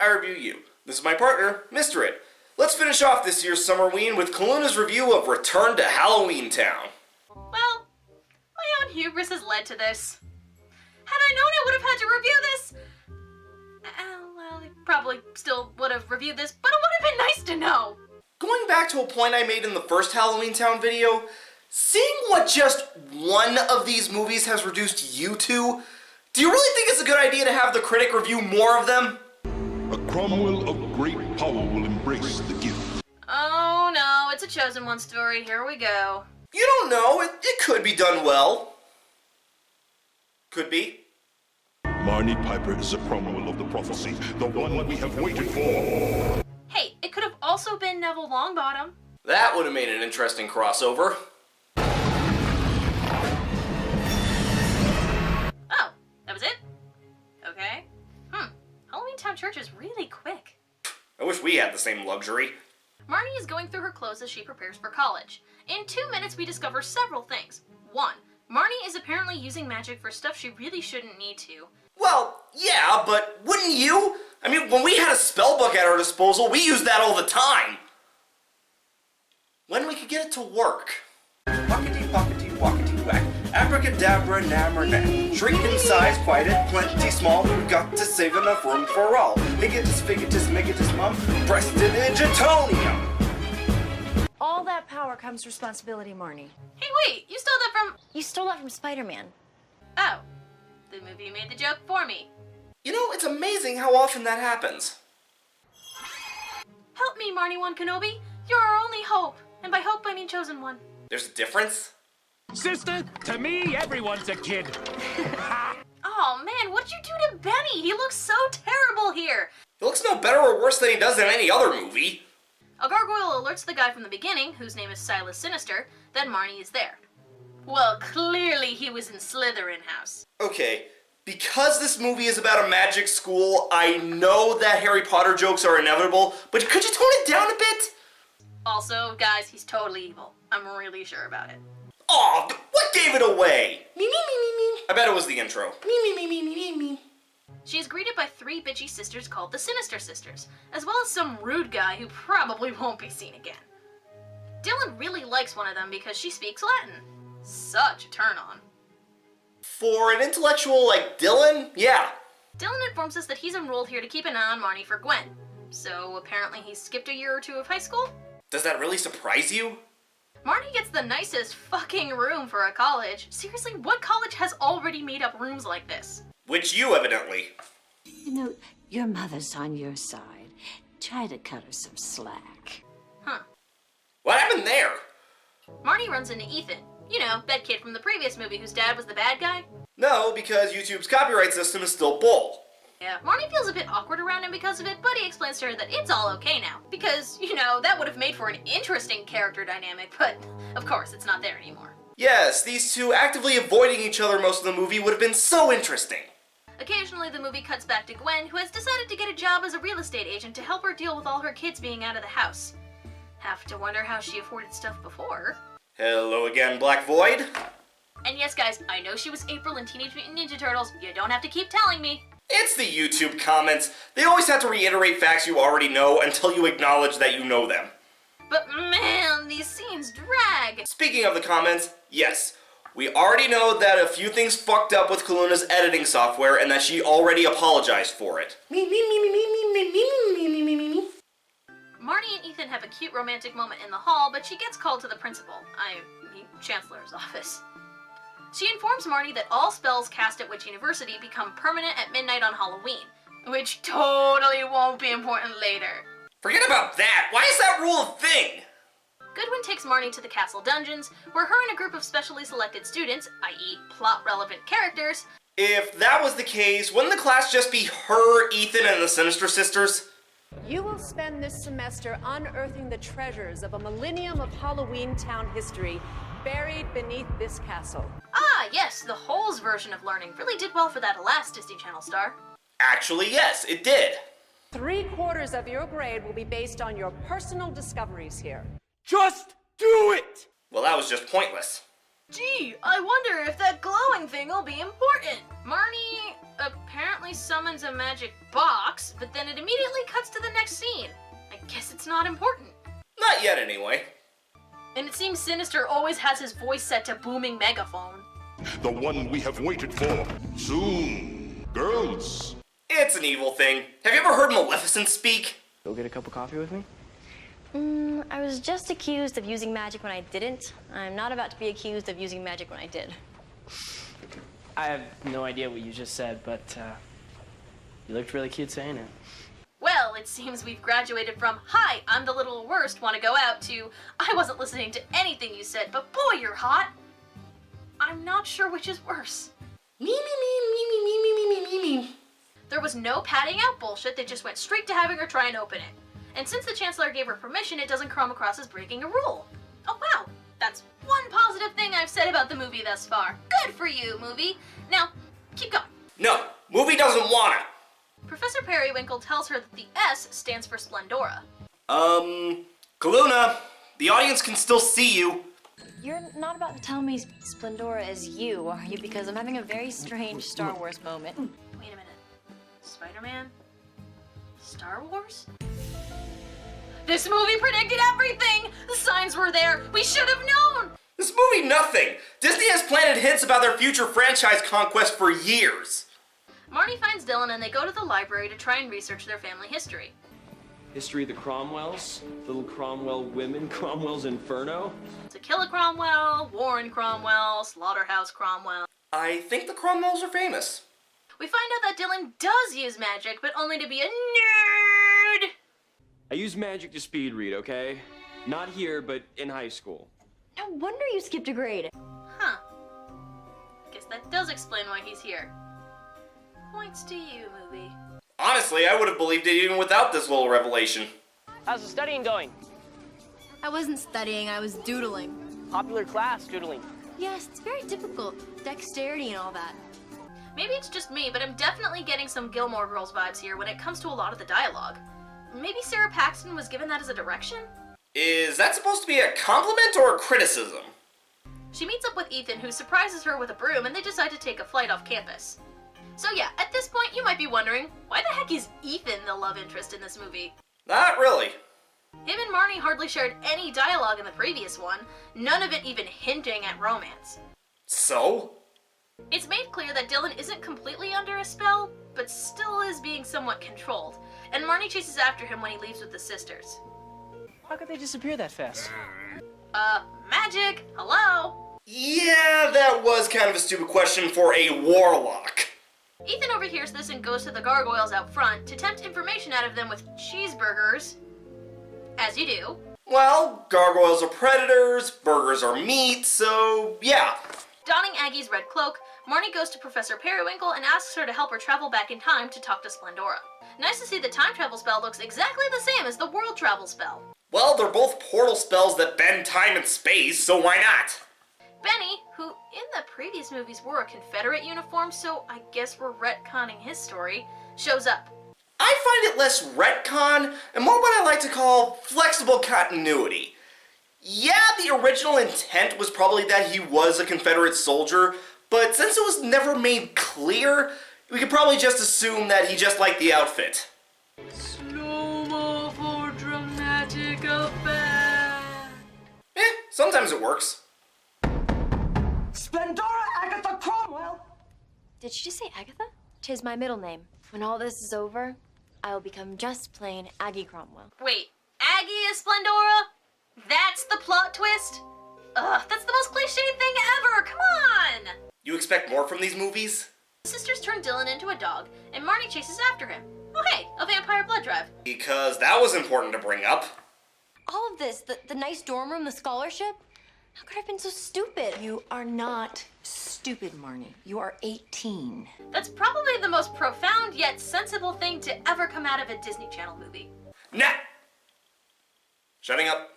I review you. This is my partner, Mr. It. Let's finish off this year's Summerween with Kaluna's review of Return to Halloweentown. Well, my own hubris has led to this. Had I known I would have had to review this, well, I probably still would have reviewed this, but it would have been nice to know. Going back to a point I made in the first Halloweentown video, seeing what just one of these movies has reduced you to, do you really think it's a good idea to have the critic review more of them? A Cromwell of great power will embrace the gift. Oh no, it's a Chosen One story. Here we go. You don't know. It could be done well. Could be. Marnie Piper is a Cromwell of the prophecy, the one we have waited for. Hey, it could have also been Neville Longbottom. That would have made an interesting crossover. Oh, that was it? Okay. Halloweentown Church is really quick. I wish we had the same luxury. Marnie is going through her clothes as she prepares for college. In 2 minutes, we discover several things. 1. Marnie is apparently using magic for stuff she really shouldn't need to. Well, yeah, but wouldn't you? I mean, when we had a spellbook at our disposal, we used that all the time. When we could get it to work. Pockety, pockety, walkety, whack. Abracadabra, nammer, shrink in size, quite a plenty small. We've got to save enough room for all. Migatus, figatus, migatus, mum. Prestidigitonium. All that power comes responsibility, Marnie. Hey, wait, you stole that from... You stole that from Spider-Man. Oh, the movie made the joke for me. You know, it's amazing how often that happens. Help me, Marnie One Kenobi. You're our only hope. And by hope, I mean Chosen One. There's a difference? Sister, to me, everyone's a kid. Oh man, what'd you do to Benny? He looks so terrible here. He looks no better or worse than he does in any other movie. A gargoyle alerts the guy from the beginning, whose name is Silas Sinister, that Marnie is there. Well, clearly he was in Slytherin house. Okay, because this movie is about a magic school, I know that Harry Potter jokes are inevitable, but could you tone it down a bit? Also, guys, he's totally evil. I'm really sure about it. Aw, what gave it away? Me, me, me, me, me. I bet it was the intro. Me, me, me, me, me, me, me. She is greeted by 3 bitchy sisters called the Sinister Sisters, as well as some rude guy who probably won't be seen again. Dylan really likes one of them because she speaks Latin. Such a turn on. For an intellectual like Dylan, yeah. Dylan informs us that he's enrolled here to keep an eye on Marnie for Gwen. So apparently he skipped a year or 2 of high school? Does that really surprise you? Marnie gets the nicest fucking room for a college. Seriously, what college has already made up rooms like this? Which you, evidently. You know, your mother's on your side. Try to cut her some slack. Huh. What happened there? Marnie runs into Ethan. You know, that kid from the previous movie whose dad was the bad guy. No, because YouTube's copyright system is still bull. Yeah, Marnie feels a bit awkward around him because of it, but he explains to her that it's all okay now. Because, you know, that would have made for an interesting character dynamic, but of course it's not there anymore. Yes, these two actively avoiding each other most of the movie would have been so interesting. Occasionally the movie cuts back to Gwen, who has decided to get a job as a real estate agent to help her deal with all her kids being out of the house. Have to wonder how she afforded stuff before. Hello again, Black Void. And yes, guys, I know she was April in Teenage Mutant Ninja Turtles. You don't have to keep telling me. It's the YouTube comments. They always have to reiterate facts you already know until you acknowledge that you know them. But man, these scenes drag. Speaking of the comments, yes. We already know that a few things fucked up with Kaluna's editing software and that she already apologized for it. Marnie and Ethan have a cute romantic moment in the hall, but she gets called to the principal, Chancellor's office. She informs Marnie that all spells cast at Witch University become permanent at midnight on Halloween, which totally won't be important later. Forget about that! Why is that rule a thing? Goodwin takes Marnie to the castle dungeons, where her and a group of specially selected students, i.e. plot-relevant characters... If that was the case, wouldn't the class just be her, Ethan, and the Sinister Sisters? You will spend this semester unearthing the treasures of a millennium of Halloweentown history buried beneath this castle. Ah, yes, the Holes version of learning really did well for that last Disney Channel star. Actually, yes, it did. 3/4 of your grade will be based on your personal discoveries here. Just do it! Well, that was just pointless. Gee, I wonder if that glowing thing will be important. Marnie apparently summons a magic box, but then it immediately cuts to the next scene. I guess it's not important. Not yet, anyway. And it seems Sinister always has his voice set to booming megaphone. The one we have waited for. Soon. Girls. It's an evil thing. Have you ever heard Maleficent speak? Go get a cup of coffee with me? I was just accused of using magic when I didn't. I'm not about to be accused of using magic when I did. I have no idea what you just said, but you looked really cute saying it. Well, it seems we've graduated from, hi, I'm the little worst, want to go out, to, I wasn't listening to anything you said, but boy, you're hot. I'm not sure which is worse. Me, me, me, me, me, me, me, me, me, me. There was no padding out bullshit, they just went straight to having her try and open it. And since the Chancellor gave her permission, it doesn't come across as breaking a rule. Oh wow, that's one positive thing I've said about the movie thus far. Good for you, movie. Now, keep going. No, movie doesn't wanna. Professor Periwinkle tells her that the S stands for Splendora. Kaluna, the audience can still see you. You're not about to tell me Splendora is you, are you? Because I'm having a very strange Star Wars moment. Wait a minute. Spider-Man? Star Wars? This movie predicted everything! The signs were there! We should have known! This movie nothing. Disney has planted hints about their future franchise conquest for years. Marnie finds Dylan and they go to the library to try and research their family history. History of the Cromwells, little Cromwell women, Cromwell's Inferno. To kill a Cromwell, Warren Cromwell, Slaughterhouse Cromwell. I think the Cromwells are famous. We find out that Dylan does use magic, but only to be a nerd! I use magic to speed read, okay? Not here, but in high school. No wonder you skipped a grade. Huh. Guess that does explain why he's here. Points to you, movie. Honestly, I would have believed it even without this little revelation. How's the studying going? I wasn't studying, I was doodling. Popular class, doodling. Yes, it's very difficult. Dexterity and all that. Maybe it's just me, but I'm definitely getting some Gilmore Girls vibes here when it comes to a lot of the dialogue. Maybe Sarah Paxton was given that as a direction? Is that supposed to be a compliment or a criticism? She meets up with Ethan, who surprises her with a broom, and they decide to take a flight off campus. So yeah, at this point you might be wondering, why the heck is Ethan the love interest in this movie? Not really. Him and Marnie hardly shared any dialogue in the previous one, none of it even hinting at romance. So? It's made clear that Dylan isn't completely under a spell, but still is being somewhat controlled, and Marnie chases after him when he leaves with the sisters. How could they disappear that fast? Magic? Hello? Yeah, that was kind of a stupid question for a warlock. Ethan overhears this and goes to the gargoyles out front to tempt information out of them with cheeseburgers. As you do. Well, gargoyles are predators, burgers are meat, so yeah. Donning Aggie's red cloak, Marnie goes to Professor Periwinkle and asks her to help her travel back in time to talk to Splendora. Nice to see the time travel spell looks exactly the same as the world travel spell. Well, they're both portal spells that bend time and space, so why not? Benny, who in the previous movies wore a Confederate uniform, so I guess we're retconning his story, shows up. I find it less retcon and more what I like to call flexible continuity. Yeah, the original intent was probably that he was a Confederate soldier, but since it was never made clear, we could probably just assume that he just liked the outfit. Slow-mo for dramatic effect. Sometimes it works. Splendora Agatha Cromwell! Did she just say Agatha? 'Tis my middle name. When all this is over, I will become just plain Aggie Cromwell. Wait, Aggie is Splendora? That's the plot twist? Ugh, that's the most cliched thing ever, come on! You expect more from these movies? The sisters turn Dylan into a dog, and Marnie chases after him. Oh hey, a vampire blood drive. Because that was important to bring up. All of this, the nice dorm room, the scholarship, how could I have been so stupid? You are not stupid, Marnie. You are 18. That's probably the most profound yet sensible thing to ever come out of a Disney Channel movie. Nah! Shutting up.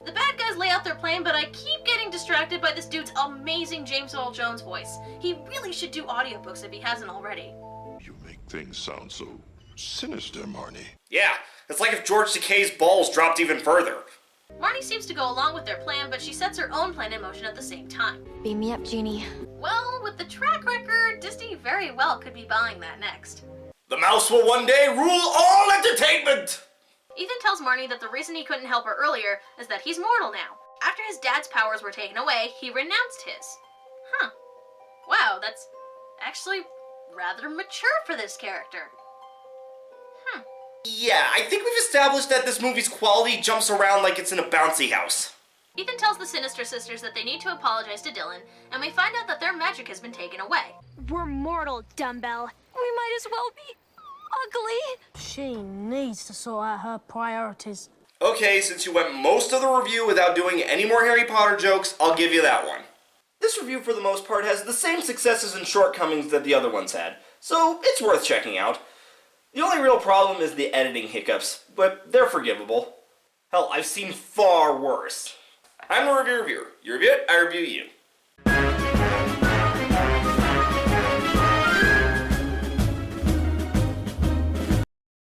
The bad guys lay out their plan, but I keep getting distracted by this dude's amazing James Earl Jones voice. He really should do audiobooks if he hasn't already. You make things sound so sinister, Marnie. Yeah, it's like if George Takei's balls dropped even further. Marnie seems to go along with their plan, but she sets her own plan in motion at the same time. Beam me up, Genie. Well, with the track record, Disney very well could be buying that next. The mouse will one day rule all entertainment! Ethan tells Marnie that the reason he couldn't help her earlier is that he's mortal now. After his dad's powers were taken away, he renounced his. Huh. Wow, that's actually rather mature for this character. Yeah, I think we've established that this movie's quality jumps around like it's in a bouncy house. Ethan tells the Sinister Sisters that they need to apologize to Dylan, and we find out that their magic has been taken away. We're mortal, dumbbell. We might as well be ugly. She needs to sort out her priorities. Okay, since you went most of the review without doing any more Harry Potter jokes, I'll give you that one. This review, for the most part, has the same successes and shortcomings that the other ones had, so it's worth checking out. The only real problem is the editing hiccups, but they're forgivable. Hell, I've seen far worse. I'm the reviewer. You review it, I review you.